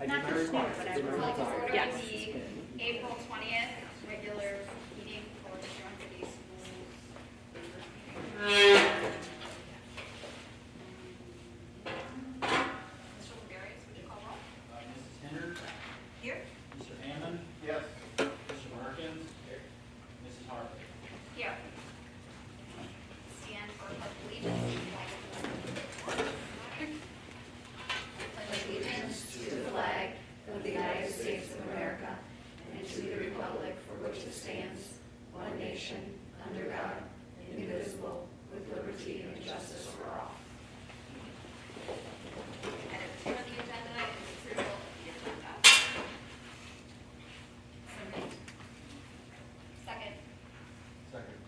Not to snooze, but I would like to. Yes. The April 20th regular meeting for the Huron City Schools. Mr. Laverius, would you call roll? Mrs. Hender? Here. Mr. Hammond? Yes. Mr. Markins? Mrs. Hartley? Here. Stand for pledge allegiance. Pledge allegiance to the flag of the United States of America and to the republic for which it stands, one nation, under God, indivisible, with liberty and justice for all. Item 2 on the agenda is approval of the agenda. So moved. Second. Second.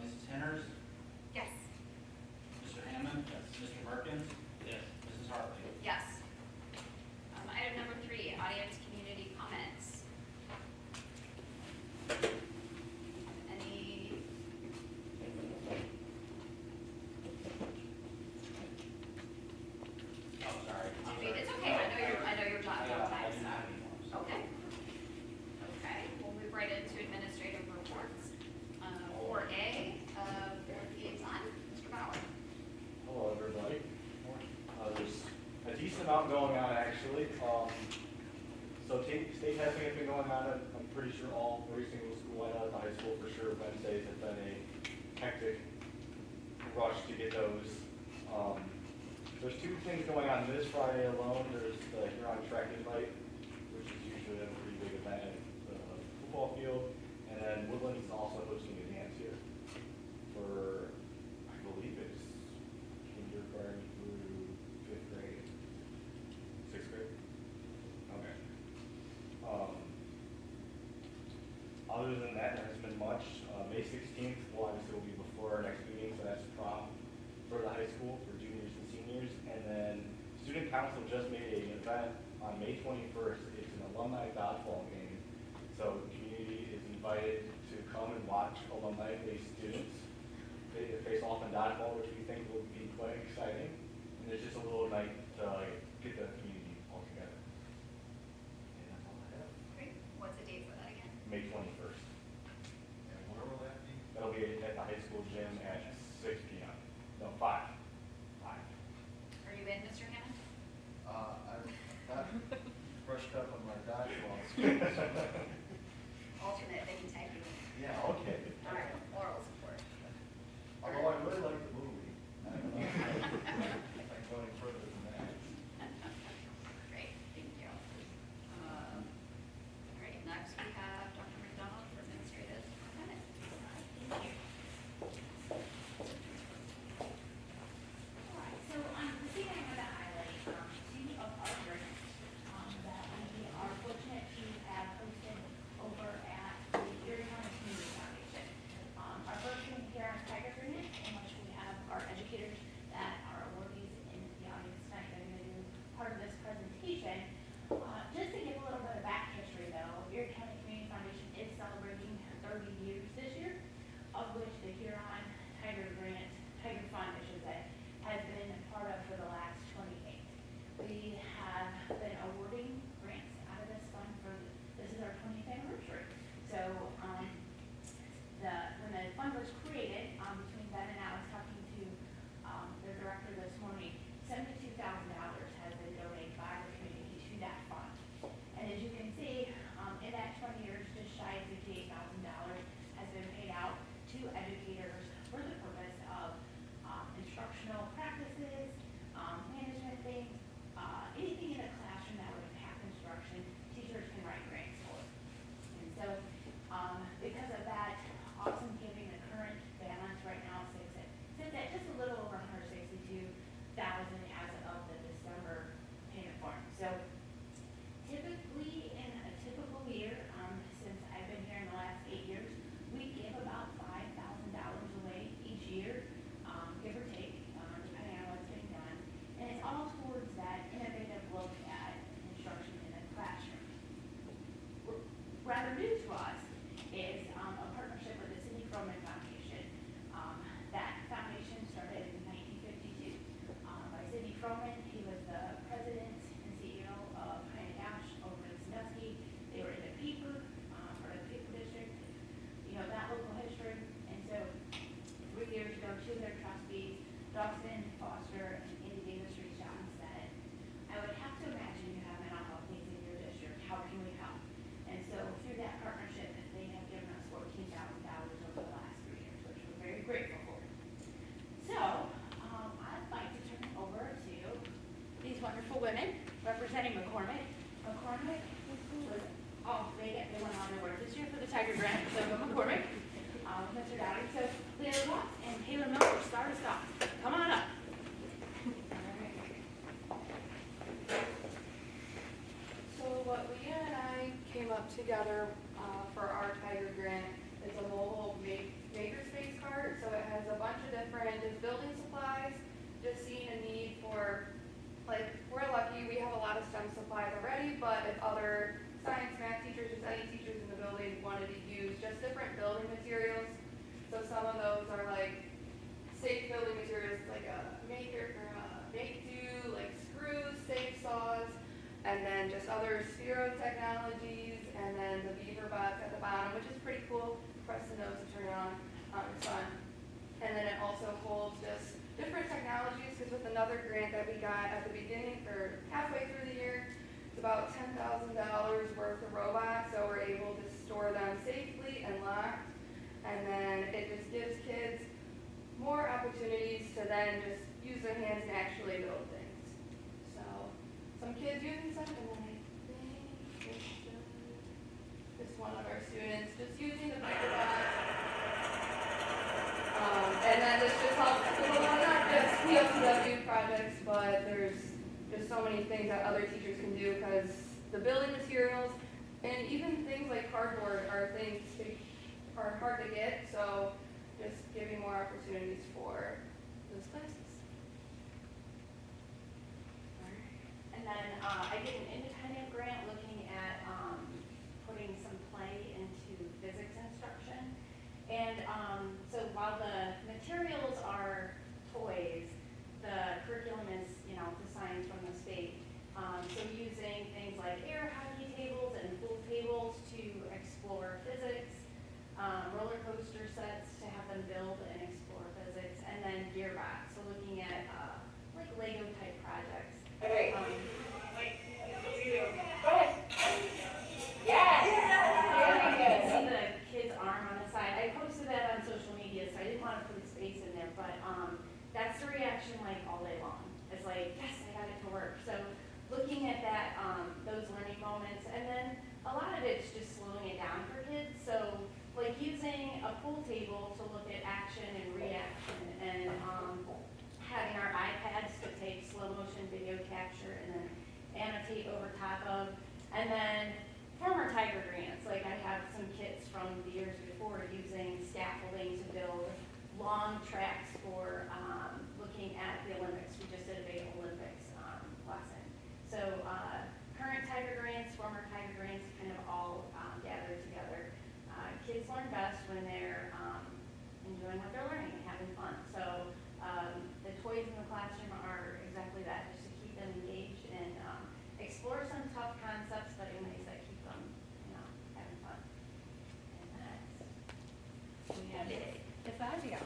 Mrs. Henner? Yes. Mr. Hammond? Yes. Mr. Markins? Yes. Mrs. Hartley? Yes. Item number 3, audience community comments. Any? Oh, sorry. It's okay. I know you're talking about I time. didn't have any more. so. Okay. Okay, we'll move right into administrative reports. 4A, board liaison, Mr. Bauer. Hello, everybody. There's a decent amount going on, actually. So state testing has been going on. I'm pretty sure every single school I know at the high school for sure. Wednesdays have been a hectic rush to get those. There's 2 things going on this Friday alone. There's the Huron Track Invite, which is usually a pretty big event at the football field. And then Woodlands is also hosting a dance here for, I believe it's kindergarten through 5th grade, 6th grade. Okay. Other than that, there hasn't been much. May 16th will obviously be before our next meeting, so that's prom for the high school for juniors and seniors. And then student council just made an event on May 21st. It's an alumni dodgeball game. So the community is invited to come and watch alumni-based students. They face off in dodgeball, which we think will be quite exciting. And it's just a little night to get the community all together. And that's all I have. Great. What's the date for that again? May 21st. And where will that be? That'll be at the high school gym at 6 p.m. No, 5. 5. Are you in, Mr. Hammond? I've got brushed up on my dodgeball skills. Alternate, they can tag you. Yeah, okay. All right, moral support. Although I really like the movie. I don't know. I'm going further than that. Great, thank you. All right, next we have Dr. McDonald for administrative minutes. Thank you. All right, so the thing I want to highlight, two of our grants that we are fortunate to have hosted wonderful women representing McCormick. McCormick was, they won on award this year for the Tiger Grant, so go McCormick. Mr. Dowdy, so Leila Watts and Taylor Miller, Star to Stop. Come on up. So what Leah and I came up together for our Tiger Grant is a mobile makerspace cart. So it has a bunch of different just building supplies, just seeing a need for, like, we're lucky, we have a lot of STEM supplies already, but if other science, math teachers, just any teachers in the building wanted to use just different building materials. So some of those are like safe building materials, like a maker or a make-do, like screws, safe saws, and then just other Sphero technologies, and then the beaver box at the bottom, which is pretty cool. Press the nose to turn it on. It's fun. And then it also holds just different technologies, because with another grant that we got at the beginning, or halfway through the year, it's about $10,000 worth of robots, so we're able to store them safely and locked. And then it just gives kids more opportunities to then just use their hands and actually build things. So some kids using stuff, and then I think this one of our students just using the paper box. And then this just helps with a lot, not just PLCW projects, but there's just so many things that other teachers can do, because the building materials and even things like cardboard are things that are hard to get, so just giving more opportunities for those classes. And then I did an independent grant looking at putting some play into physics instruction. And so while the materials are toys, the curriculum is, designed from the state. So using things like air hockey tables and pool tables to explore physics, roller coaster sets to have them build and explore physics, and then gearbox, so looking at like Lego type projects. See the kid's arm on the side. I posted that on social media, so I didn't want to put his face in there, but that's the reaction like all day long. It's like, yes, I got it to work. So looking at that, those learning moments, and then a lot of it's just slowing it down for kids. So like using a pool table to look at action and reaction, and having our iPads to take slow motion video capture and then annotate over top of, and then former Tiger Grants, like I have some kits from the years before using scaffolding to build long tracks for looking at the Olympics. We just did a big Olympics lesson. So current Tiger Grants, former Tiger Grants, kind of all gathered together. Kids learn best when they're enjoying what they're learning and having fun. So the toys in the classroom are exactly that, just to keep them engaged and explore some tough concepts, but in ways that keep them, having fun. And that's We have the 5 y'all.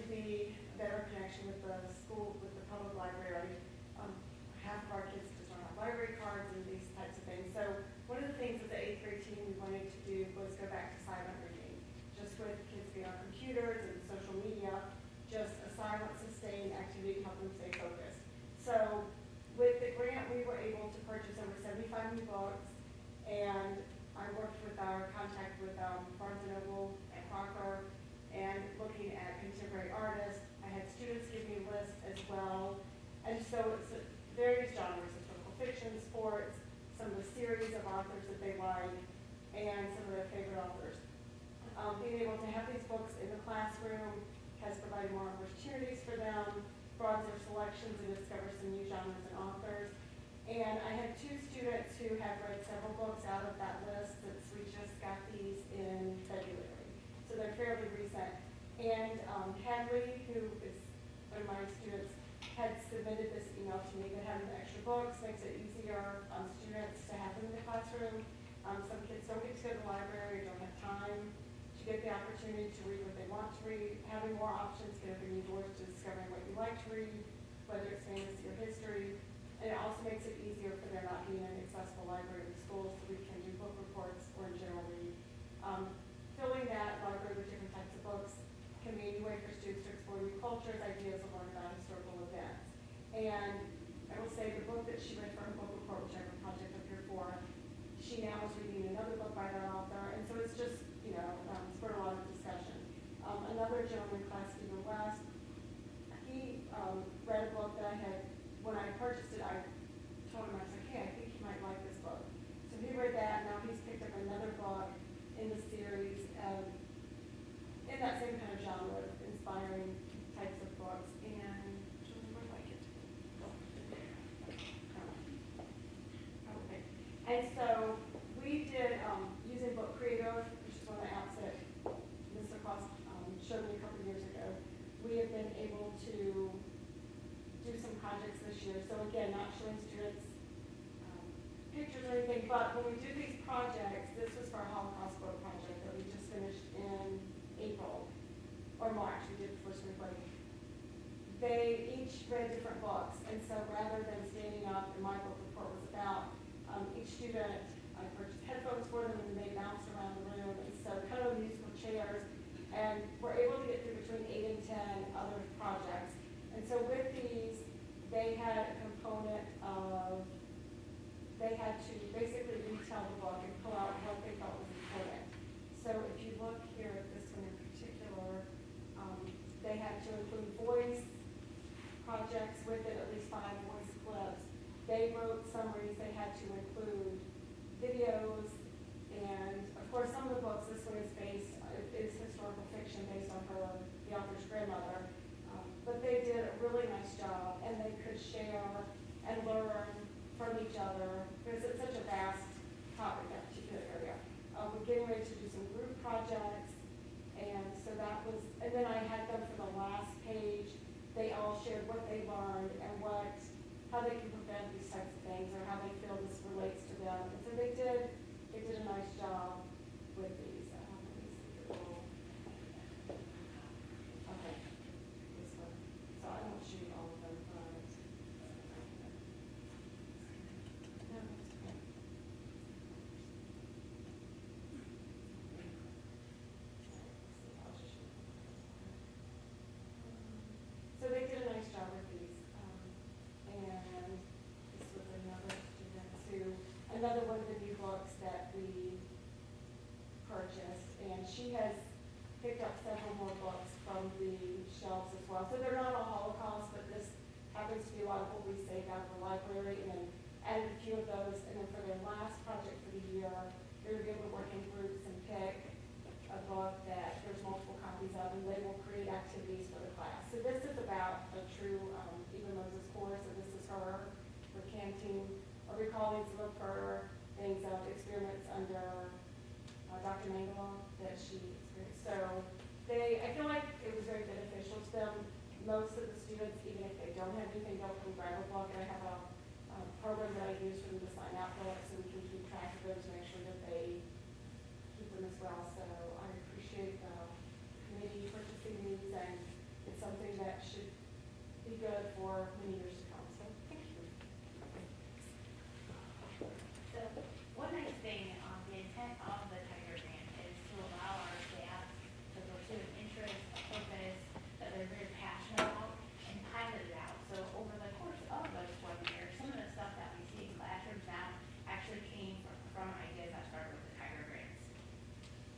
to be a better connection with the school, with the public library. Half of our kids just don't have library cards and these types of things. So one of the things with the 8th grade team we wanted to do was go back to silent reading. Just with kids being on computers and social media, just a silent, sustained activity to help them stay focused. So with the grant, we were able to purchase over 75 new books, and I worked with our contact with Barnes & Noble and Crocker, and looking at contemporary artists. I had students give me a list as well, and so it's various genres, historical fiction, sports, some of the series of authors that they like, and some of their favorite authors. Being able to have these books in the classroom has provided more opportunities for them, broadens their selections, and discover some new genres and authors. And I had 2 students who have read several books out of that list since we just got these in February. So they're fairly recent. And Hadley, who is one of my students, had submitted this email to me that having the extra books makes it easier on students to have them in the classroom. Some kids don't get to go to the library, don't have time to get the opportunity to read what they want to read. Having more options can open new doors to discovering what you like to read, whether it's fantasy or history. And it also makes it easier for there not being an accessible library in schools, so we can do book reports or in general read. Filling that library with different types of books can be a new way for students to explore new cultures, ideas, and learn about historical events. And I will say the book that she read for her book report, which I have a project up here for, she now is reading another book by that author, and so it's just, spurred a lot of discussion. Another gentleman in class, Stephen West, he read a book that I had, when I purchased it, I told him, I was like, hey, I think you might like this book. So he read that, now he's picked up another book in the series, in that same kind of genre, inspiring types of books, and children would like it. Okay. And so we did, using Book Creator, which is one of the apps that Mr. Cross showed me a couple of years ago, we have been able to do some projects this year. So again, not showing students pictures or anything, but when we do these projects, this was for our Holocaust book project that we just finished in April or March. We did the first week break. They each read different books, and so rather than standing up, and my book report was about each student, I purchased headphones for them, and they bounced around the room, and so kind of musical chairs, and we're able to get through between 8 and 10 other projects. And so with these, they had a component of, they had to basically retell the book and pull out what they felt was important. So if you look here at this one in particular, they had to include voice projects with it, at least 5 voice clips. They wrote summaries, they had to include videos, and of course some of the books, this one is historical fiction based on the author's grandmother. But they did a really nice job, and they could share and learn from each other, because it's such a vast topic, that particular area. We're getting ready to do some group projects, and so that was, and then I had them for the last page, they all shared what they learned and how they can prevent these types of things, or how they feel this relates to them. And so they did a nice job with these. Okay, this one. So I won't shoot all of them, but no, that's okay. So they did a nice job with these. And this was another student too. Another one of the new books that we purchased, and she has picked up several more books from the shelves as well. So they're not all Holocaust, but this happens to be a lot of what we saved out of the library, and then added a few of those. And then for their last project for the year, they're going to be able to work in groups and pick a book that there's multiple copies of, and they will create activities for the class. So this is about a true Eva Moses course, and this is her recanting or recalling some of her things of experiments under Dr. Mangala that she experienced. So I feel like it was very beneficial to them. Most of the students, even if they don't have anything, they'll come grab a book, and I have a program that I use for them to sign out books, so we can keep track of those to make sure that they keep them as well. So I appreciate the committee purchasing these, and it's something that should be good for many years to come, so thank you. So one nice thing, the intent of the Tiger Grant is to allow our staff to pursue an interest, a purpose that they're very passionate about and pilot it out. So over the course of those 1 year, some of the stuff that we see in classrooms now actually came from ideas that started with the Tiger Grants.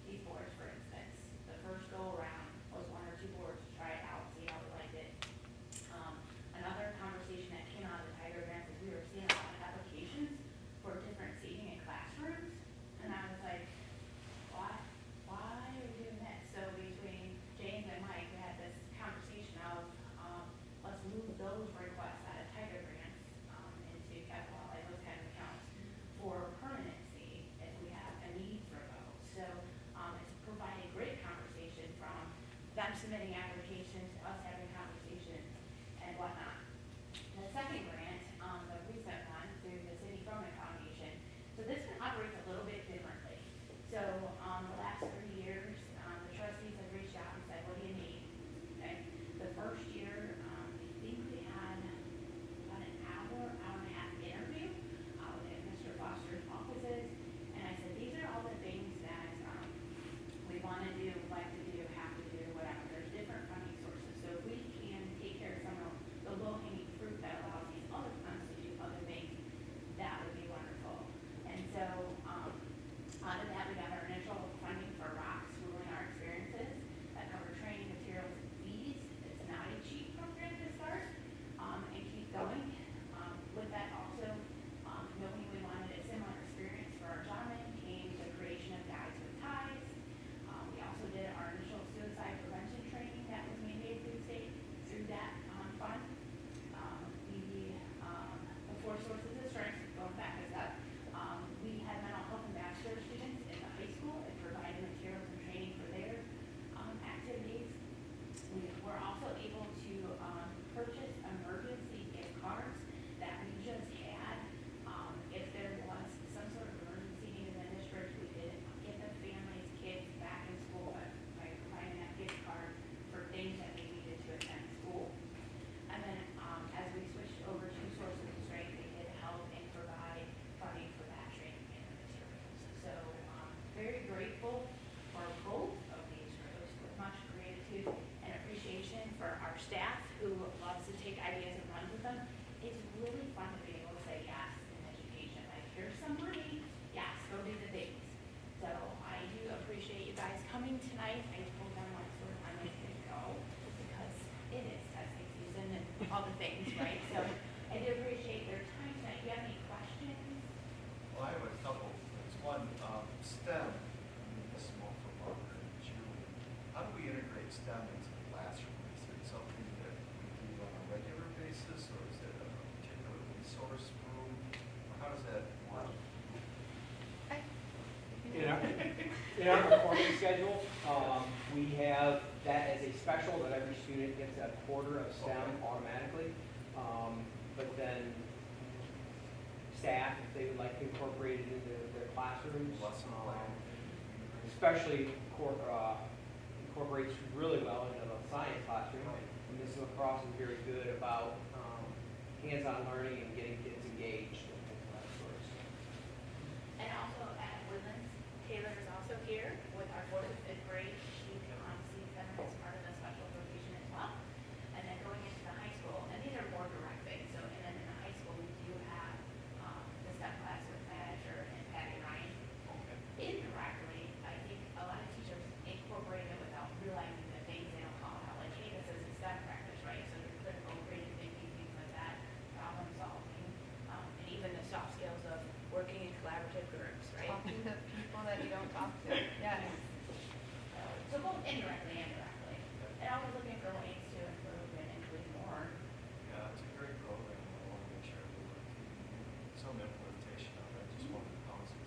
These boards, for instance, the first go around was 1 or 2 boards to try it out, see how we liked it. Another conversation that came out of the Tiger Grants is we were seeing a lot of applications for different seating in classrooms, and I was like, why are we doing this? So between James and Mike, we had this conversation of, let's move those requests out of Tiger Grants, into capital outlay, those kind of accounts for permanency if we have a need for those. So, it's provided great conversation from them submitting applications, us having conversations and whatnot. The second grant, the recent one through the City Froment Foundation, so this one operates a little bit differently. So, the last 3 years, the trustees have reached out and said, what do you need? Okay, the first year, I think we had about an hour and a half interview, at Mr. Foster's offices, and I said, these are all the things that, we want to do, like to do, have to do, whatever. There's different funding sources. So if we can take care of some of the low-hanging fruit that allows these other funds to do other things, that would be wonderful. And so, out of that, we got our initial funding for rocks, ruling our experiences, that cover training, materials, and fees. It's not a cheap program to start, and keep going. With that also, knowing we wanted a similar experience for our gentlemen, came the creation of Guides with Ties. We also did our initial suicide prevention training that was mandated through the state, through that fund. The 4 sources of strength, going back us up, we had mental health ambassador students in the high school and provided materials and training for their activities. We were also able to purchase emergency gift cards that we just had. If there was some sort of emergency need in the district, we did get the families, kids back in school by providing that gift card for things that they needed to attend school. And then as we switched over to sources of strength, they did help and provide funding for that training and the materials. So very grateful for both of these groups with much gratitude and appreciation for our staff who loves to take ideas and run with them. It's really fun to be able to say yes in education. Like, here's some money, yes, go do the things. So I do appreciate you guys coming tonight. I told them like sort of I need to go because it is testing season and all the things, right? So I do appreciate their time tonight. Do you have any questions? Well, I have a couple things. One, STEM, I mean, this is more for Margaret and Julie. How do we integrate STEM into the classroom? Is it something that we do on a regular basis, or is it a particular resource room? Or how does that work? In our performance schedule, we have that as a special, that every student gets a quarter of STEM automatically. But then staff, if they would like to incorporate it into their classrooms, Lesson plan. especially incorporates really well into the science classroom. And Mrs. LaCrosse is very good about hands-on learning and getting kids engaged and things of that sort. And also at Woodlands, Taylor is also here with our 4th and 5th grade. She sees them as part of the special rotation as well. And then going into the high school, and these are more direct things. So, and then in the high school, we do have the STEM class with Badger and Patty Ryan. Indirectly, I think a lot of teachers incorporate it without realizing the things they don't call out. Like, hey, this is a STEM practice, right? So they're critical, creative thinking, things like that, problem solving, and even the soft skills of working in collaborative groups, right? Talking to people that you don't talk to, yes. So both indirectly and directly. And always looking for ways to improve and include more. Yeah, it's a great program. I want to make sure we work some implementation of it. I just wanted how is it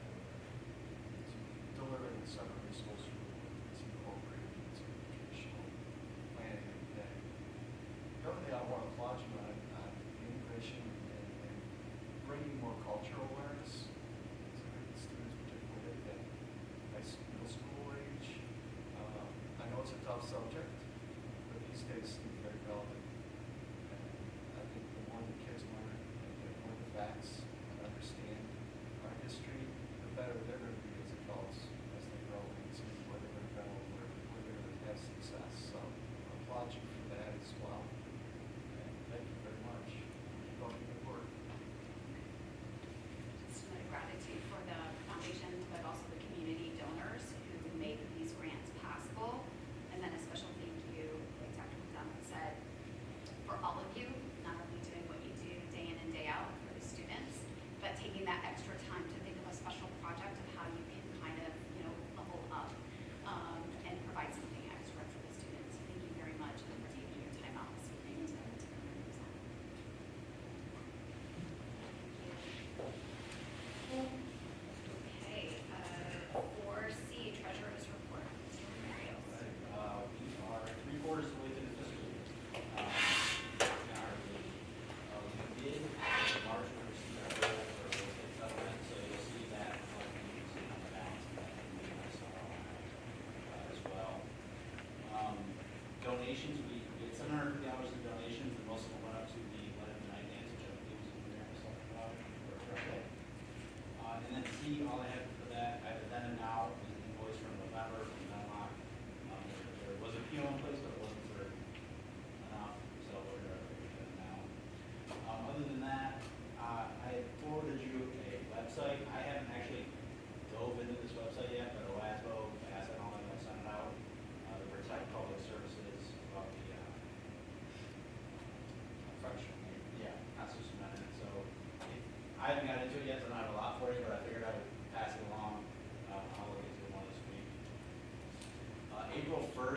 delivering the summer resource room is incorporated into educational planning every day. The other thing I want to applaud you on the integration and bringing more cultural awareness to the students, particularly at middle school age. I know it's a tough subject, but these days seem very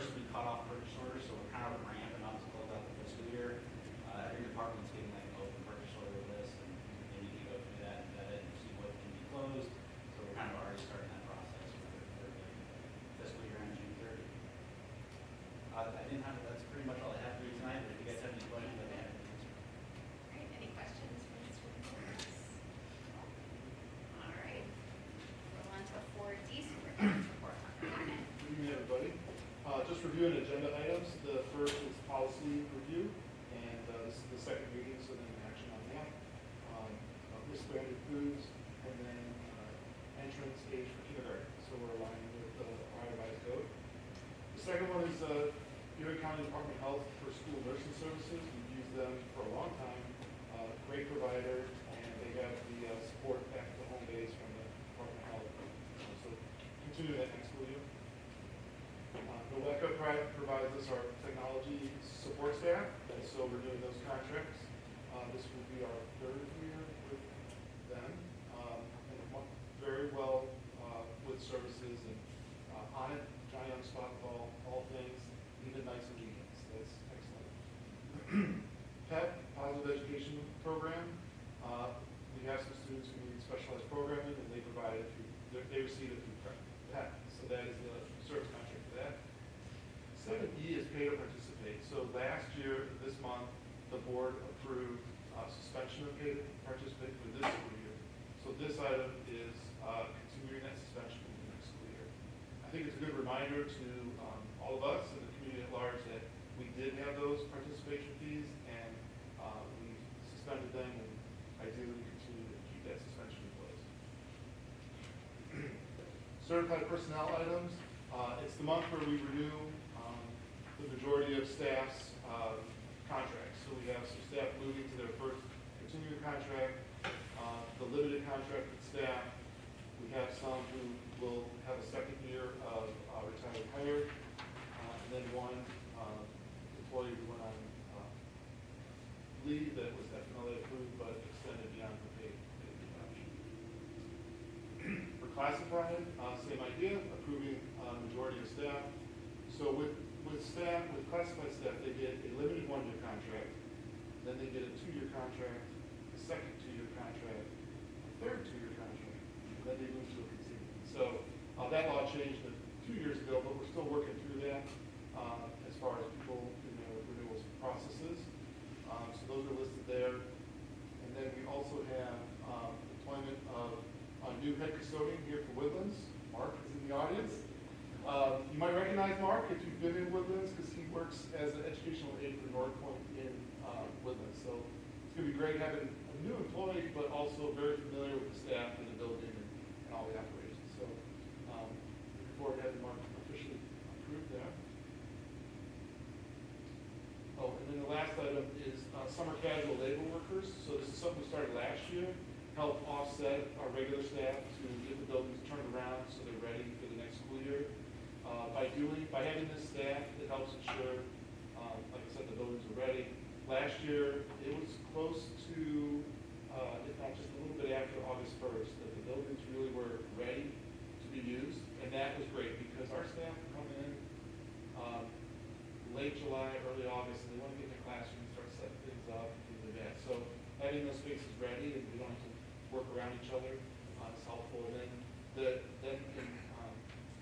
first week cut off purchase orders, so we're kind of ramping up to close out the fiscal year. Every department's getting like an open purchase order list, and they need to go through that and vet it and see what can be closed. So we're kind of already starting that process for the fiscal year on June 30. That's pretty much all I have for you tonight, but if you guys have any questions, I'd be happy to answer. Great, any questions for Mr. Nicholas? All right, go on to 4D, superintendent's report. Good evening, everybody. Just reviewing agenda items. The first is policy review, and this is the second reading, so then action on that. List-branded foods, and then entrance age for kindergarten. So we're aligning with our revised code. The second one is Erie County Department of Health for school nursing services. We've used them for a long time. Great provider, and they have the support back at the home base from the Department of Health. So continue that next school year. Noveka provides us our technology support staff, and so we're doing those contracts. This will be our third year with them, and very well with services and on it, John Young spot call, all things, even nights and weekends. That's excellent. PEP, Positive Education Program. We have some students who need specialized programming, and they provide it through, they receive it through PEP. So that is the service contract for that. 7E is pay to participate. So last year, this month, the board approved suspension of pay to participate for this school year. So this item is continuing that suspension in the next school year. I think it's a good reminder to all of us and the community at large that we did have those participation fees, and we suspended them, and ideally we continue to keep that suspension in place. Certified personnel items. It's the month where we renew the majority of staff's contracts. So we have some staff moving to their first continuing contract, the limited contract with staff. We have some who will have a second year of retired hire, and then one employee who went on leave that was FMLA approved but extended beyond the paid option. For classified, same idea, approving majority of staff. So with staff, with classified staff, they get a limited one-year contract, then they get a 2-year contract, a second 2-year contract, a third 2-year contract, and then they move to a continuing. So that law changed 2 years ago, but we're still working through that as far as people in the renewals processes. So those are listed there. And then we also have deployment of a new head custodian here for Woodlands. Mark is in the audience. You might recognize Mark if you've been in Woodlands, because he works as an educational aide for North Point in Woodlands. So it's going to be great having a new employee, but also very familiar with the staff and the building and all the operations. So looking forward to having Mark officially approved there. Oh, and then the last item is summer casual labor workers. So this is something we started last year, help offset our regular staff to get the buildings turned around so they're ready for the next school year. By having this staff, it helps ensure, like I said, the buildings are ready. Last year, it was close to, if not just a little bit after August 1st, that the buildings really were ready to be used. And that was great because our staff come in late July, early August, and they want to get in their classroom, start setting things up, and things like that. So having those spaces ready and we don't have to work around each other is helpful. And then in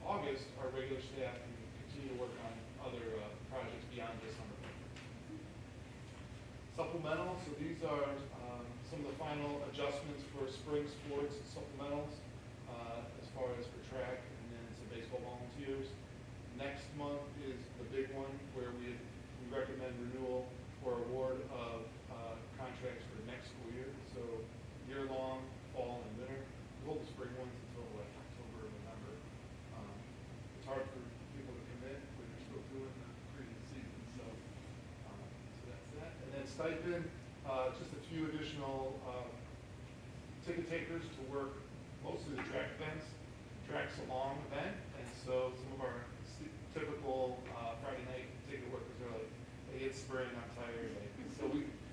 August, our regular staff can continue to work on other projects beyond this summer. Supplemental, so these are some of the final adjustments for spring sports supplementals as far as for track and then some baseball volunteers. Next month is the big one where we recommend renewal or award of contracts for next school year. So year-long, fall and winter. We hold the spring ones until like October or November. It's hard for people to commit when you're still doing the previous season. So that's that. And then stipend, just a few additional ticket takers to work mostly the track events. Track's a long event, and so some of our typical Friday night ticket workers are like, hey, it's spring, I'm tired. So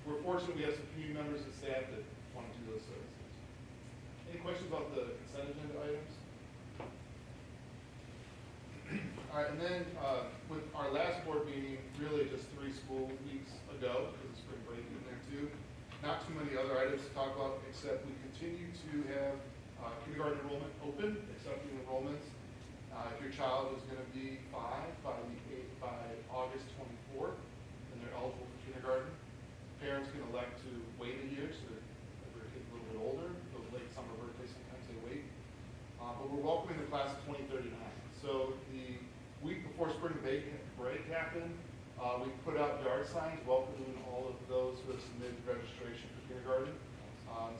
we're fortunate we have some community members and staff that want to do those services. Any questions about the consent agenda items? All right, and then with our last board meeting, really just 3 school weeks ago, because of spring break in there too, not too many other items to talk about, except we continue to have kindergarten enrollment open, accepting enrollments. If your child is going to be 5 by August 24th, then they're eligible for kindergarten. Parents can elect to wait a year, so if their kid's a little bit older, those late summer birthdays, sometimes they wait. But we're welcoming the class of 2039. So the week before spring break happened, we put out yard signs welcoming all of those who have submitted registration for kindergarten.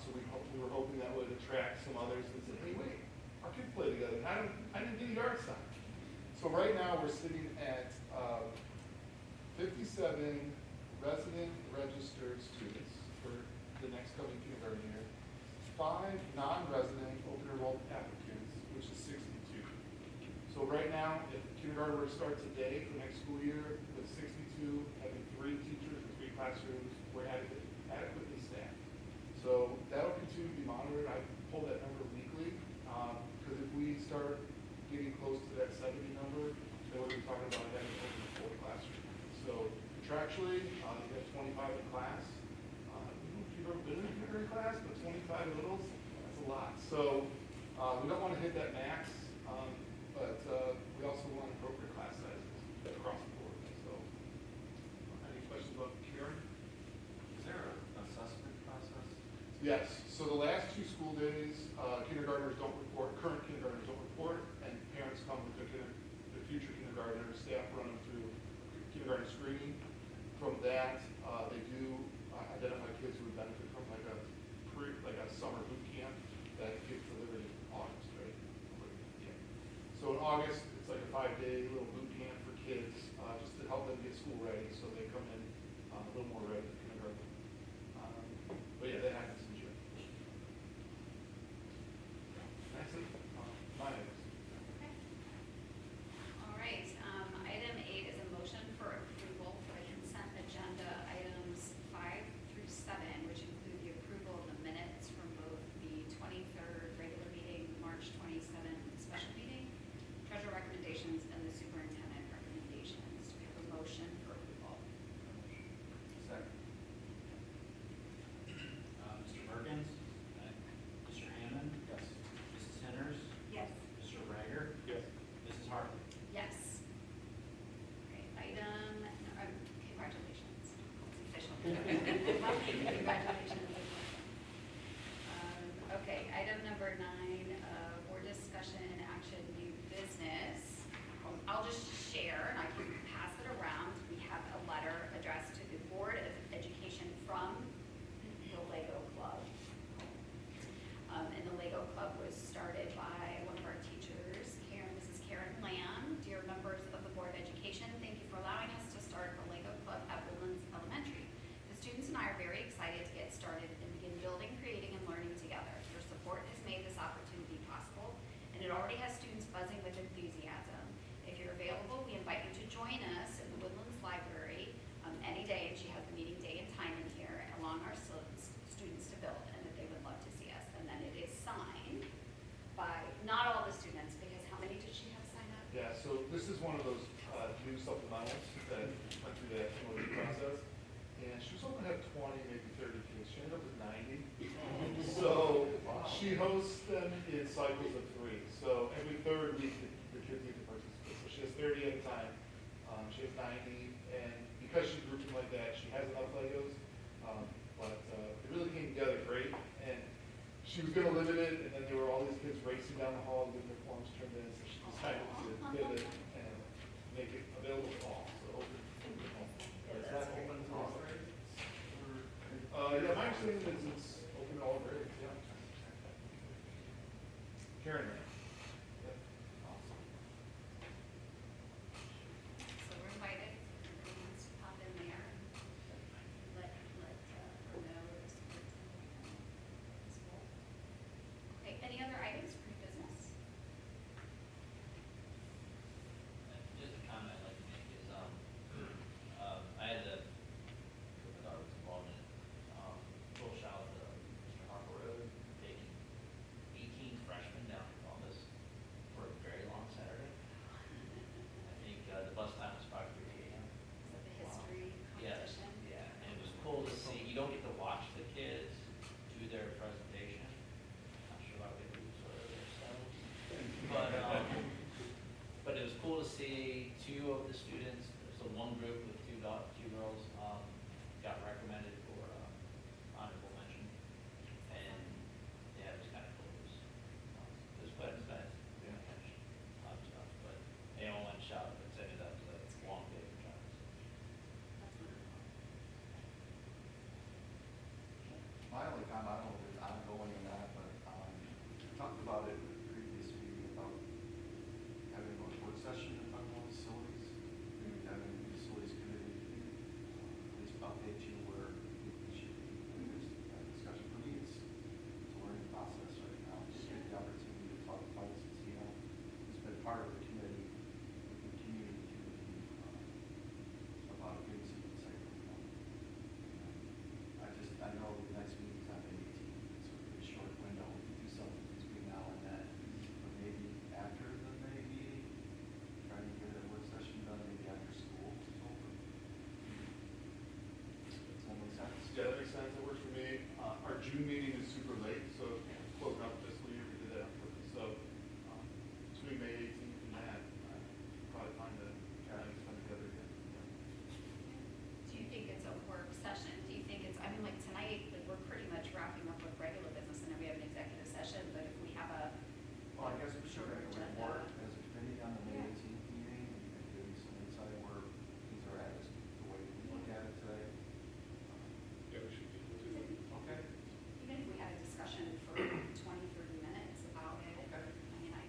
So we were hoping that would attract some others that said, hey, wait, our kids play together. I didn't get a yard sign. So right now we're sitting at 57 resident registered students for the next coming kindergarten year, 5 non-resident open enrollment applicants, which is 62. So right now, if kindergarten were to start today for next school year, with 62, having 3 teachers and 3 classrooms, we're adequately staffed. So that'll continue to be monitored. I pull that number weekly, because if we start getting close to that 70 number, then we'll be talking about having over 4 classrooms. So contractually, you have 25 in class. I don't know if you've ever been in a kindergarten class, but 25 littles, that's a lot. So we don't want to hit that max, but we also want appropriate class sizes across the board. So any questions about kindergarten? Is there an assessment process? Yes. So the last 2 school days, kindergartners don't report, current kindergartners don't report, and parents come with their future kindergartners, staff run them through kindergarten screening. From that, they do identify kids who would benefit from like a summer boot camp that gets delivered in August, right? Yeah. So in August, it's like a 5-day little boot camp for kids, just to help them get school ready, so they come in a little more ready for kindergarten. But yeah, that happens in June. That's it. My items. Okay. All right, item 8 is a motion for approval for the consent agenda items 5 through 7, which include the approval of the minutes from both the 23rd regular meeting, March 27th special meeting, treasurer recommendations, and the superintendent recommendations. Do we have a motion for approval? Second. Mr. Perkins? Mr. Hammond? Yes. Mrs. Henners? Yes. Mr. Rager? Yes. Mrs. Hartley? Yes. Okay, congratulations. It's official. Congratulations. Okay, item number 9, board discussion and action, new business. I'll just share, and I can pass it around. We have a letter addressed to the Board of Education from the Lego Club. And the Lego Club was started by one of our teachers, Mrs. Karen Lamb. Dear members of the Board of Education, thank you for allowing us to start the Lego Club at Woodlands Elementary. The students and I are very excited to get started and begin building, creating, and learning together. Your support has made this opportunity possible, and it already has students buzzing with enthusiasm. If you're available, we invite you to join us in the Woodlands Library any day, and she has the meeting day and time in here, along our students to build, and that they would love to see us. And then it is signed by not all the students, because how many did she have sign up? Yeah, so this is one of those new supplementals that went through that MOU process. And she was hoping to have 20, maybe 30 kids. She ended up with 90. So she hosts them in cycles of 3. So every 3rd week, the kids need to participate. So she has 30 at a time. She has 90. And because she grouped them like that, she has enough Legos. But it really came together great. And she was going to limit it, and then there were all these kids racing down the hall getting their forms turned in. So she decided to pivot and make it available to all. So open to all. Is that open to all grades? Yeah, my understanding is it's open to all grades, yeah. Karen. Awesome. So we're invited, everyone wants to pop in there and let her know the superintendent and school. Okay, any other items for new business? Just a comment I'd like to make is, I had the, my daughter was involved in, little shout out to Mr. Harper Road, taking 18 freshmen down to Columbus for a very long Saturday. And about it in the previous meeting about having a work session on all facilities, maybe having the facilities committee at least update you where we should be in this discussion. For me, it's a learning process right now. Just get the opportunity to talk about it since, you know, it's been part of the committee, the community committee, about getting some insight from them. I know the next meeting's on the 18th, so it's a short window, we can do something between now and then, but maybe after the May meeting, try to get a work session done, maybe after school is over. Does that make sense? Yeah, that makes sense, that works for me. Our June meeting is super late, so closing out the fiscal year, we did that on purpose. So between May 18th and that, probably find a time to spend together again. Do you think it's a work session? Do you think it's, I mean, like tonight, like we're pretty much wrapping up with regular business and then we have an executive session, but if we have a, Well, I guess we should make a report as a committee on the May 18th meeting, and give you some insight where things are at, as the way we look at it today. Yeah, we should be. Okay. even if we had a discussion for 20, 30 minutes about it, Okay. I mean, I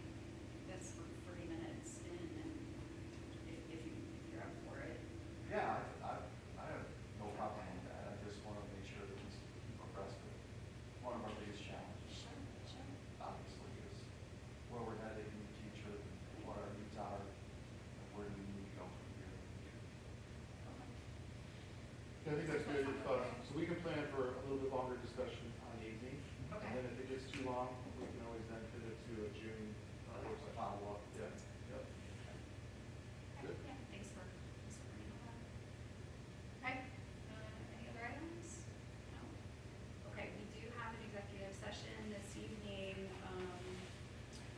guess we're 30 minutes in and if you're up for it. Yeah, I have no problem with that. I just want to make sure that we keep abreast of one of our biggest challenges, obviously, is where we're headed in the future, what our needs are, and where do we need to go from here. Yeah, I think that's good. So we can plan for a little bit longer discussion on the 18th. Okay. And then if it gets too long, we can always then pivot to a June, work session. Follow up. Yeah, yep. Good. Yeah, thanks for bringing that up. Okay, any other items? No? Okay, we do have an executive session this evening,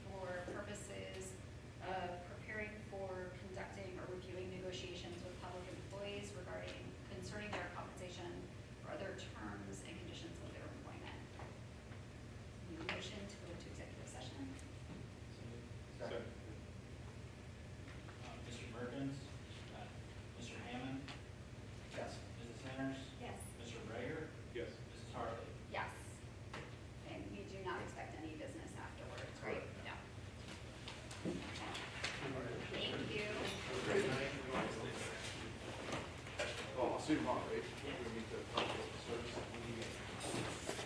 for purposes of preparing for conducting or reviewing negotiations with public employees regarding concerning their compensation or other terms and conditions of their employment. Need a motion to go into executive session? Second. Mr. Merkins? Mr. Hammond? Yes. Mrs. Centers? Yes. Mr. Breyer? Yes. Mrs. Hartley? Yes. And we do not expect any business afterwards, right? No. Thank you. Oh, I'll see you tomorrow, right? We'll meet the public service.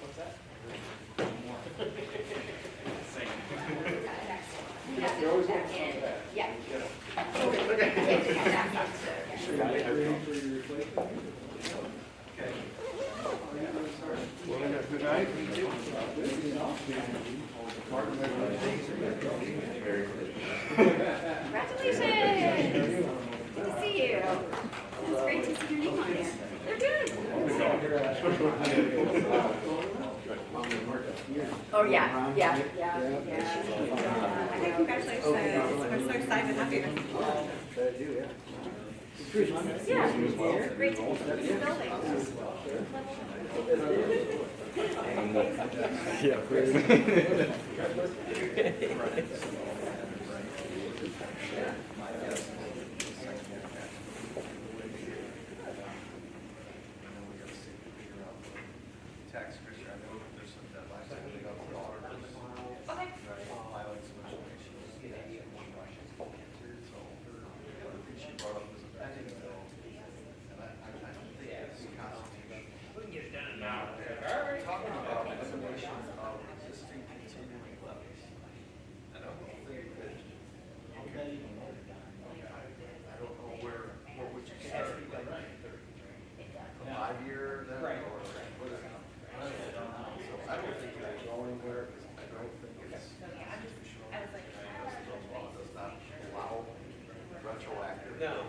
What's that? You're always going to come back. Yeah. Good night. Congratulations. Good to see you. It's great to see your name on here. They're good. Oh, yeah, yeah, yeah, yeah. Congratulations, we're so excited to have you. Yeah, great to meet you. Building. Tax picture, I know there's some deadlines that we got for auditors. Okay. Highlight some information. So, one thing she brought up was a pending bill, and I think it's the Constitution. We can get it done now. Talking about elimination of existing continuing levies. And I don't think that, I don't know where would you start? A 5-year then, Right. or what is it? So I don't think it would go anywhere, because I don't think it's constitutional. Because the law does not allow retroactive. No.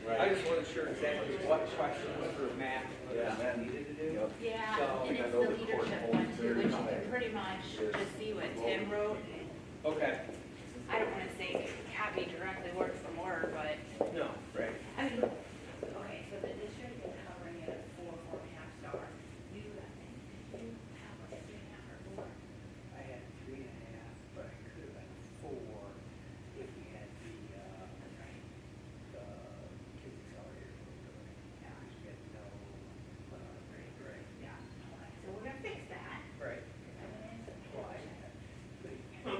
I just wasn't sure exactly what questions for Matt needed to do. Yeah, So- and it's the leadership one too, which you can pretty much just see what Tim wrote. Okay. I don't wanna say copy directly word for word, but, No, right. I mean, okay, so the district is covering it at 4.5 stars. You, I think, you have a 3.5 or 4. I had 3.5, but I could have been 4 if we had the kids accelerator. Yeah. We had no grade, right? Yeah, so we're gonna fix that. Right. And then- Well, I had 3.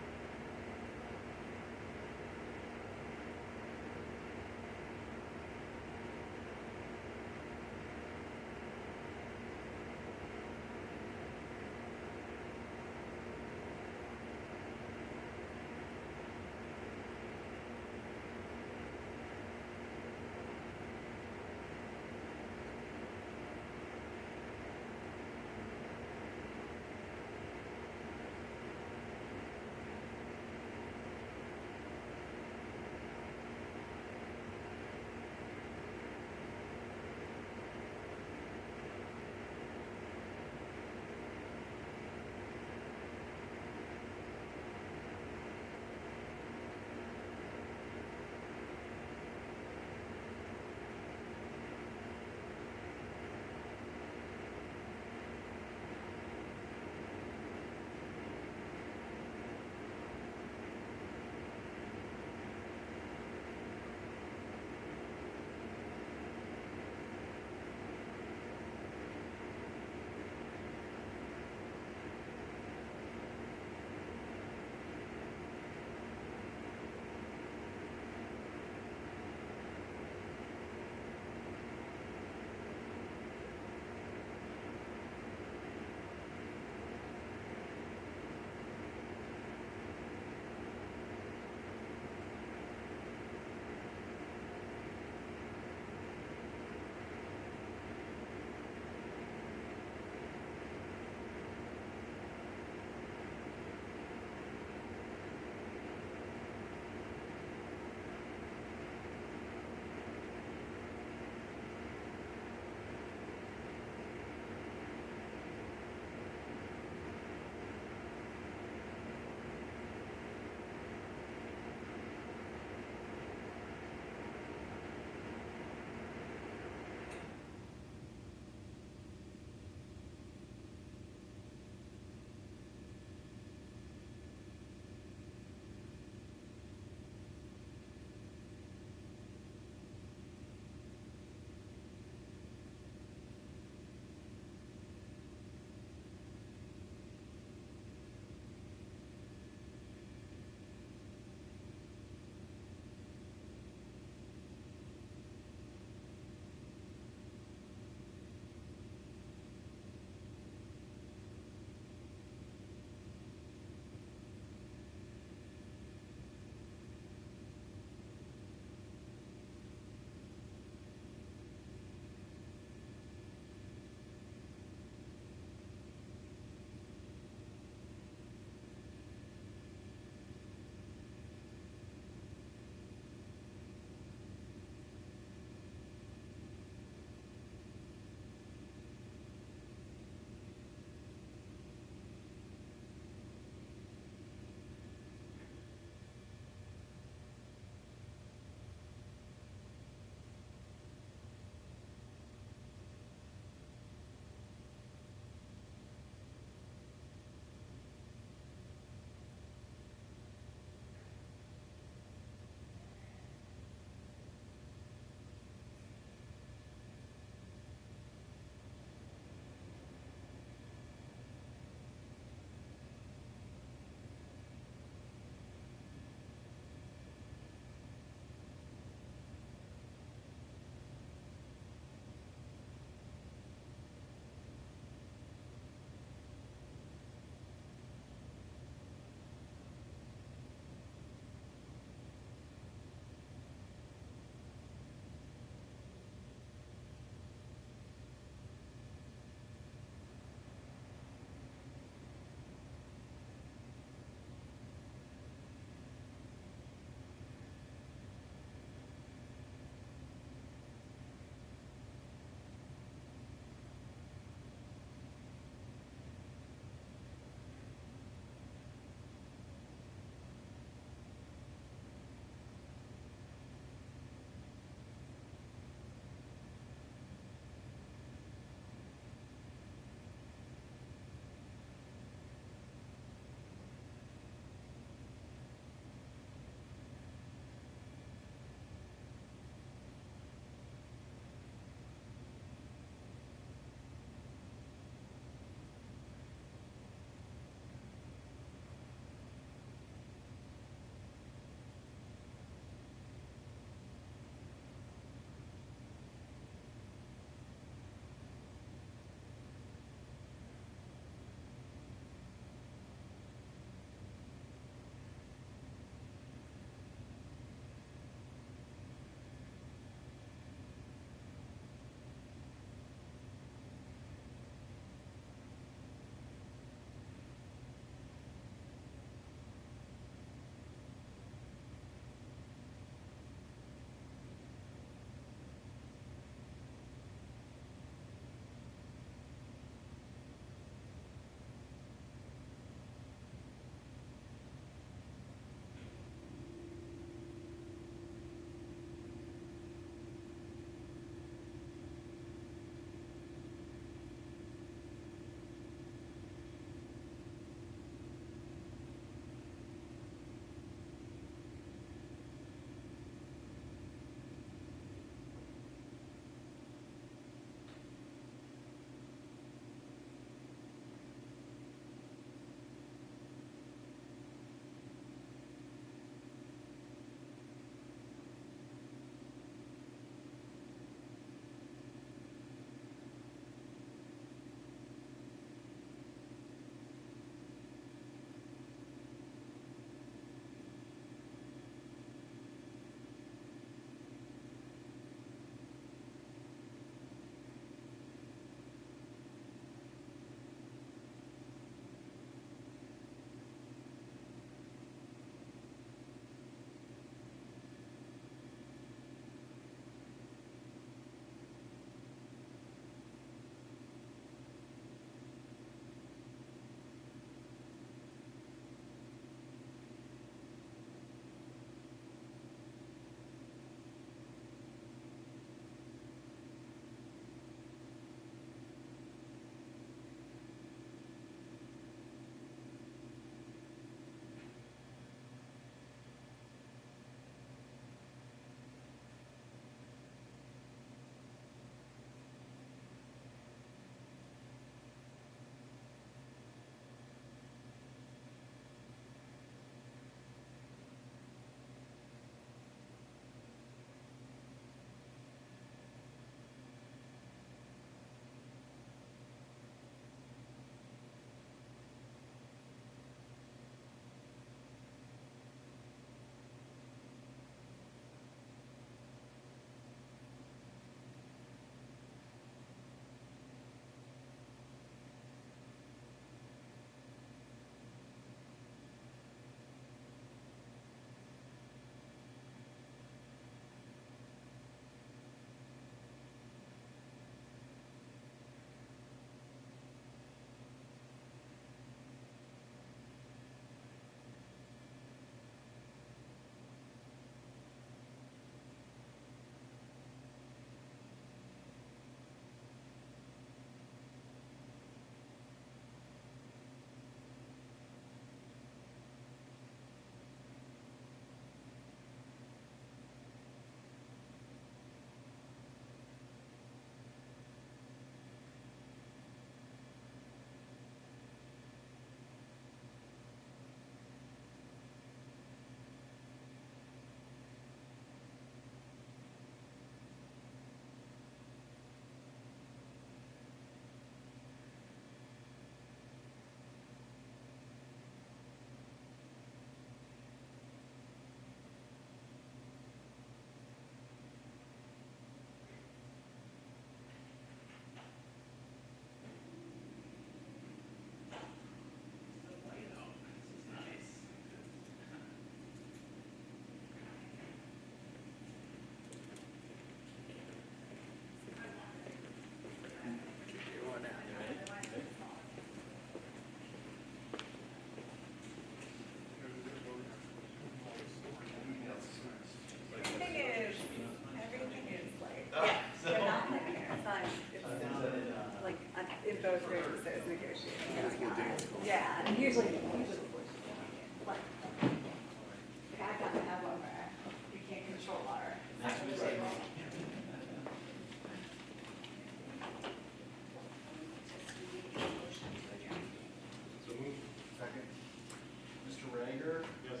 Hager, Yes.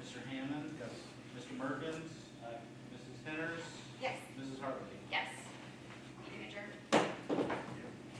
Mr. Hammond, Yes. Mr. Merkins,